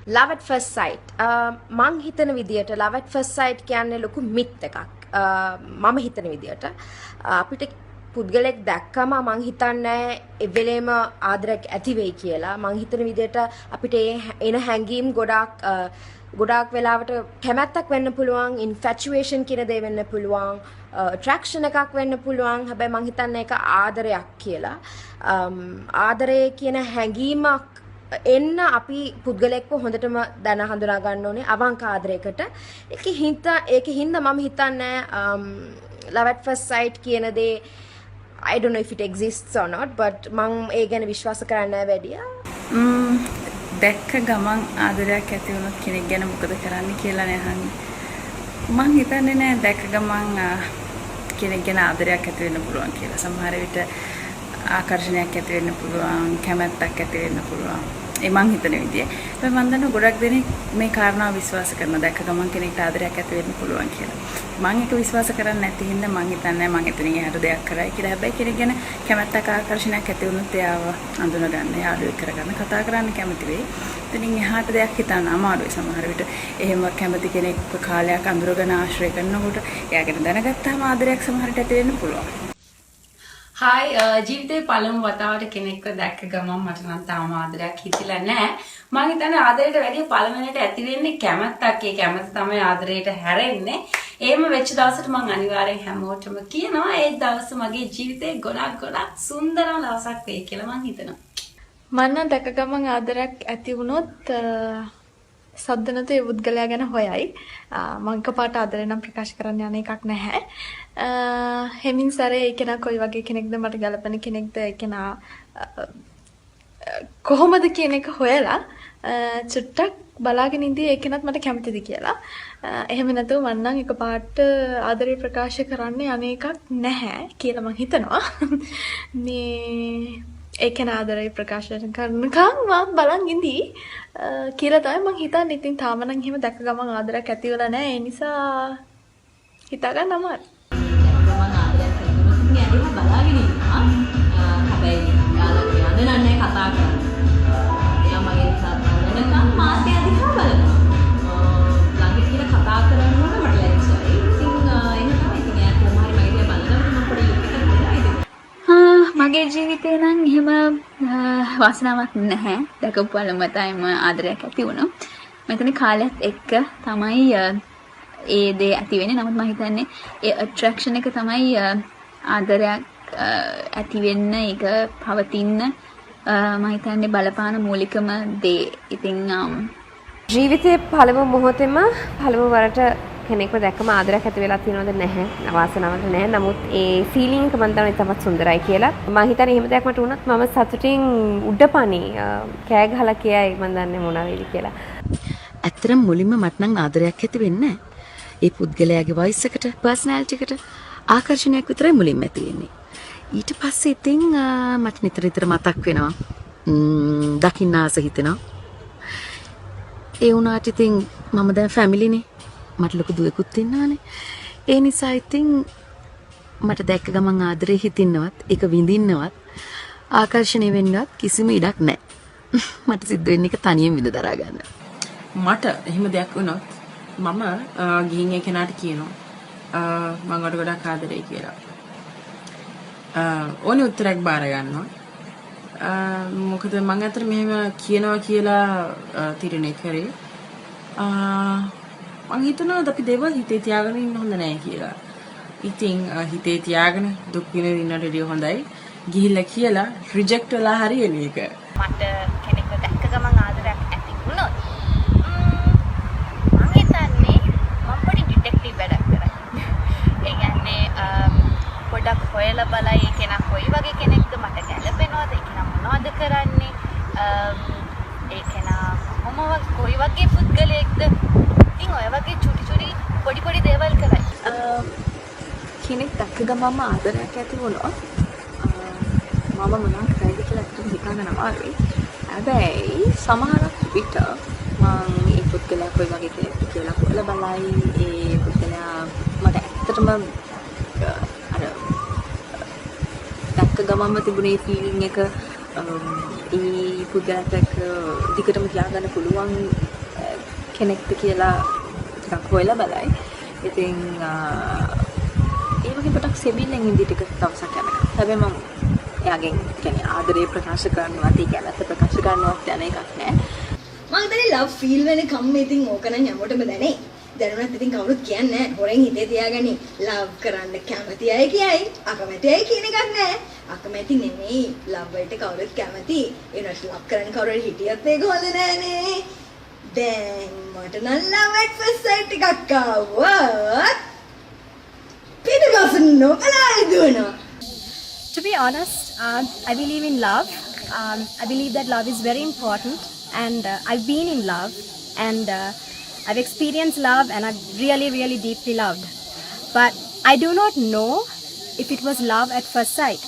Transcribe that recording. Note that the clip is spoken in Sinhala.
love at first sight මං හිතන විදියට love at first sight කියන්නේ ලොකු මිත් එකක්. මම හිතන විදියට අපිට පුද්ගලෙක් දැක්කම මං හිතන්නේ ඒ වෙලේම ආදරයක් ඇති වෙයි කියලා. මං හිතන විදියට අපිට එන හැඟීම් ගොඩාක් වෙලාවට කැමැත්තක් වෙන්න පුළුවන්, infatuation කියන දේ වෙන්න පුළුවන්, attraction එකක් වෙන්න පුළුවන්. හැබැයි මං හිතන්නේ ඒක ආදරයක් කියලා. ආදරය කියන හැඟීමක් එන්න අපි පුද්ගලෙක්ව හොඳටම දැන හඳුනා ගන්න ඕනේ අවංක ආදරයකට. ඒකේ හින්දා මම හිතන්නේ love at first sight කියන දේ I don't know if it exists or not, but මම ඒ ගැන විශ්වාස කරන්නේ නැහැ වැඩිය. දැක්ක ගමන් ආදරයක් ඇති වුණොත් කෙනෙක් ගැන මොකද කරන්නේ කියලා නේ අහන්නේ. මං හිතන්නේ නෑ දැක්ක ගමන් කෙනෙක් ගැන ආදරයක් ඇති වෙන්න පුළුවන් කියලා. සමහර විට ආකර්ෂණයක් ඇති වෙන්න පුළුවන්, කැමැත්තක් ඇති වෙන්න පුළුවන්. ඒ මං හිතන විදිය. ඒ මම දන්නවා ගොඩක් දෙනෙක් මේ කාරණාව විශ්වාස කරනවා. දැක්ක ගමන් කෙනෙක්ට ආදරයක් ඇති වෙන්න පුළුවන් කියලා. මං ඒක විශ්වාස කරන්නේ නැති හින්දා මං හිතන්නේ මං එතනින් එහාට දෙයක් කරයි කියලා. හැබැයි කෙනෙක් ගැන කැමැත්තක් ආකර්ෂණයක් ඇති වුණොත් එයාව අඳුන ගන්න, යාළුවෙක් කරගන්න, කතා කරන්න කැමති වෙයි. එතනින් එහාට දෙයක් හිතන්න අමාරුයි සමහර විට. එහෙම කැමති කෙනෙක්ව කාලයක් අඳුරගෙන ආශ්‍රය කරනකොට එයාගෙන දැනගත්තාම ආදරයක් සමහරට ඇති වෙන්න පුළුවන්. හායි ජීවිතේ පළමු වතාවට කෙනෙක්ව දැක්ක ගමන් මට නම් තාම ආදරයක් හිතිලා නැහැ. මම හිතන්නේ ආදරයට වැඩිය පළවෙනිට ඇති වෙන්නේ කැමැත්තක්. ඒ කැමැත්ත තමයි ආදරයට හැරෙන්නේ. එහෙම වෙච්ච දවසට මම අනිවාර්යෙන් හැමෝටම කියනවා ඒ දවස මගේ ජීවිතේ ගොඩක් සුන්දරම දවසක් වෙයි කියලා මම හිතනවා. මම දැක ගමන් ආදරයක් ඇති වුණොත් සද්ද නැතු ඒ පුද්ගලයා ගැන හොයයි. මම එකපාරට ආදරේ නම් ප්‍රකාශ කරන්න යන එකක් නැහැ. හෙමින් සැරේ ඒ කෙනා කොයි වගේ කෙනෙක්ද, මට ගැළපෙන කෙනෙක්ද, ඒ කෙනා කොහොමද කියන එක හොයලා චුට්ටක් බලාගෙන ඉඳී ඒ කෙනත් මට කැමතිද කියලා. එහෙම නැතුව මම නම් එකපාරට ආදරේ ප්‍රකාශ කරන්න යන එකක් නැහැ කියලා මම හිතනවා. මේ ඒ කෙනා ආදරේ ප්‍රකාශ කරනකම් මම බලන් ඉඳී කියලා තමයි මම හිතන්නේ. ඉතින් තාම නම් එහෙම දැක ගමන් ආදරයක් ඇති වෙලා නැහැ. ඒ නිසා හිතා ගන්න අමාරුයි. බලාගෙන ඉන්නවා. හැබැයි යාළුවා යන්නේ කතා කරන්නේ. එයා මගේ දිහා බලනකම් මාත් එයා දිහා බලනවා. ළඟට ගිහලා කතා කරනකොට මට ලැජ්ජයි. ඉතින් එහෙම තමයි. ඉතින් එයා කොහොම හරි මගේ දිහා බලනකොට මම පොඩි ලුක් එකක් දෙනවා. මගේ ජීවිතේ නම් එහෙම වාසනාවක් නැහැ. දැකපු පළමුව තමයි ආදරයක් ඇති වුණා. මෙතන කාලෙත් එක්ක තමයි ඒ දේ ඇති වෙන්නේ. නමුත් මම හිතන්නේ ඒ attraction එක තමයි ආදරයක් ඇති වෙන්න, ඒක පවතින්න මම හිතන්නේ බලපාන මූලිකම දේ. ඉතින් ජීවිතයේ පළමු මොහොතේම පළමු වරට කෙනෙක්ව දැක්කම ආදරයක් ඇති වෙලා තියෙනවද නැහැ. අවාසනාවක් නැහැ. නමුත් ඒ ෆීලිං එක මම දන්නවා ඉතාමත් සුන්දරයි කියලා. මම හිතන්නේ එහෙම දෙයක් මට වුණත් මම සතුටින් උඩපණි කෑ ගහලා කියයි මම දන්නේ මොන වෙයිද කියලා. ඇත්තටම මුලින්ම මට නම් ආදරයක් ඇති වෙන්නේ නැහැ. ඒ පුද්ගලයාගේ වොයිස් එකට, පර්සනැලිටි එකට ආකර්ෂණයක් විතරයි මුලින්ම ඇති වෙන්නේ. ඊට පස්සේ ඉතින් මට නිතර මතක් වෙනවා. දකින්න ආස හිතෙනවා. ඒ වුණාට ඉතින් මම දැන් ෆැමිලිනේ. මට ලොකු දුවෙකුත් ඉන්නවානේ. ඒ නිසා ඉතින් මට දැක්ක ගමන් ආදරේ හිතින්නවත්, ඒක විඳින්නවත්, ආකර්ෂණය වෙන්නවත් කිසිම ඉඩක් නැහැ. මට සිද්ධ වෙන්නේ ඒක තනියෙන් විඳ දරා ගන්න. මට එහෙම දෙයක් වුණොත් මම ගිහින් ඒ කෙනාට කියනවා මම ඔයාලට ගොඩක් ආදරෙයි කියලා. ඕනේ උත්තරයක් බාර ගන්නවා. මොකද මම අතර මෙහෙම කියනවා කියලා තීරණය කරේ. මම හිතනවා අපි දේවල් හිතේ තියාගෙන ඉන්න හොඳ නැහැ කියලා. ඉතින් හිතේ තියාගෙන දුක් විඳින්නට වඩා හොඳයි ගිහිල්ලා කියලා රිජෙක්ට් වෙලා හරි එන එක. මට කෙනෙක්ව දැක්ක ගමන් ආදරයක් ඇති වුණොත් මම හිතන්නේ මම පොඩි ඩිටෙක්ටිව් වැඩක් කරා. ඒ කියන්නේ පොඩක් හොයලා බලයි ඒ කෙනා කොයි වගේ කෙනෙක්ද, මට ගැළපෙනවද, ඒ කෙනා මොනවද කරන්නේ, ඒ කෙනා කොයි වගේ පුද්ගලයෙක්ද. ඉතින් ඔය වගේ චුටි පොඩි දේවල් කරයි. කෙනෙක් දැක්ක ගමන්ම ආදරයක් ඇති වුණොත් මම මොනවා කරයිද කියලා අතට හිතාගන්න අමාරුයි. හැබැයි සමහරක් විට මම මේ පුද්ගලයා කොයි වගේ කෙනෙක්ද කියලා හොයලා බලයි. ඒ පුද්ගලයා මට ඇත්තටම දැක්ක ගමන්ම තිබුණේ ෆීලිං එක ඒ පුද්ගලයාට දිගටම තියාගන්න පුළුවන් කෙනෙක්ද කියලා ටිකක් හොයලා බලයි. ඉතින් ඒ වගේ පොඩක් සෙබිල්ලෙන් ඉඳි ටික දවසක් යනවා. හැබැයි මම එයාගෙන් කියන්නේ ආදරේ ප්‍රකාශ කරනවත් ඒ කැමැත්ත ප්‍රකාශ කරනවත් යන එකක් නෑ. මම හිතන්නේ ලව් ෆීල් වෙනකම් ඉතින් ඕක නම් හැමෝටම දැනේ. දැනුණත් ඉතින් කවුරුත් කියන්නේ නැහැ. හොරෙන් හිතේ තියාගනි. ලව් කරන්න කැමති අය කියයි, අකමැති අය කියන එකක් නැහැ. අකමැති නෙමෙයි. ලව් වලට කවුරුත් කැමති. ඒනස් ලව් කරන්න කවුරු හිටියත් ඒක හොඳ නෑනේ. දැන් මට නම් ලව් at first sight එකක් ආවොත් පිටගසන්න නොබලා දුවනවා. To be honest, I believe in love. I believe that love is very important, and I've been in love, and I've experienced love, and I've really, really deeply loved. But I do not know if it was love at first sight.